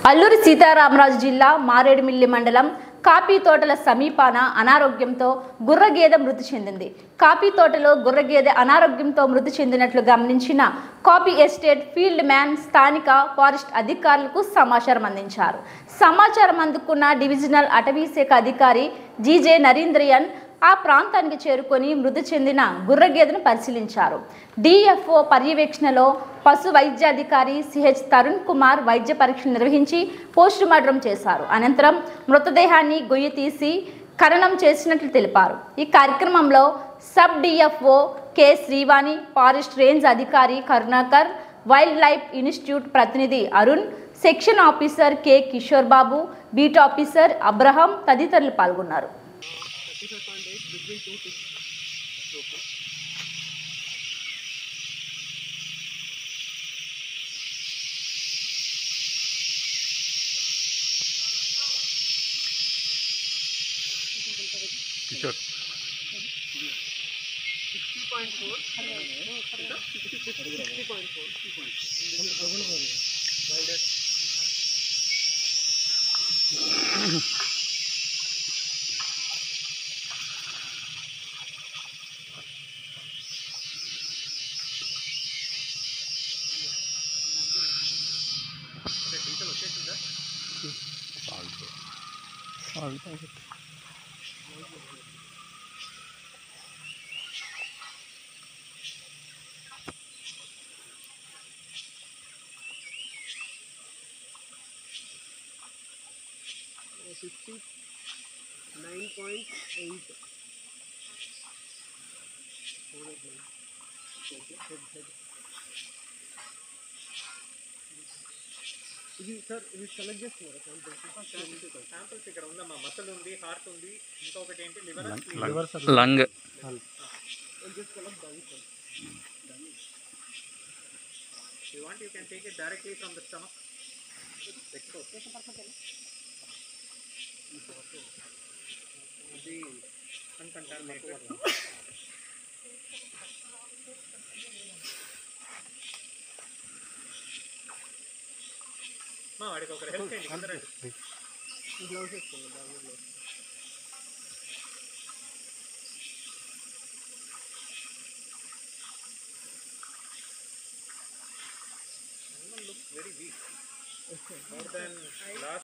అల్లూరి సీతారామరాజు జిల్లా మారేడుమిల్లి మండలం కాఫీ తోటల సమీపాన అనారోగ్యంతో గుర్రగేదె మృతి చెందింది. కాఫీ తోటలో గుర్రగేదె అనారోగ్యంతో మృతి చెందినట్లు గమనించిన కాఫీ ఎస్టేట్ ఫీల్డ్ మ్యాన్ స్థానిక ఫారెస్ట్ అధికారులకు సమాచారం అందించారు. సమాచారం అందుకున్న డివిజనల్ అటవీ శాఖ అధికారి జీజే నరేంద్రయన్ ఆ ప్రాంతానికి చేరుకొని మృతి చెందిన గుర్రగేదెను పరిశీలించారు. డిఎఫ్ఓ పర్యవేక్షణలో పశు వైద్యాధికారి సిహెచ్ తరుణ్ కుమార్ వైద్య పరీక్షలు నిర్వహించి పోస్టుమార్టం చేశారు. అనంతరం మృతదేహాన్ని గొయ్యి తీసి ఖననం చేసినట్లు తెలిపారు. ఈ కార్యక్రమంలో sub DFO K Srivani, forest range అధికారి కరుణాకర్, వైల్డ్ లైఫ్ ఇన్స్టిట్యూట్ ప్రతినిధి Arun, section officer K Kishore Babu, beat officer Abraham తదితరులు పాల్గొన్నారు. Sure. 60.4. ఇది సార్ ఇది సెలెక్ట్ చేస్తున్నారు శాంపిల్స్ ఇక్కడ ఉందమ్మా. మసల్ ఉంది, హార్ట్ ఉంది, ఇంకొకటి ఏంటి liver lung. You want, you can take it directly from the stomach. ఇది uncontaminated. మా వాడికి ఒకరు హెల్ప్ చేయండి. అందరండి గ్లౌస్ వేసుకోండి. దానిలో animal looks very weak, more than last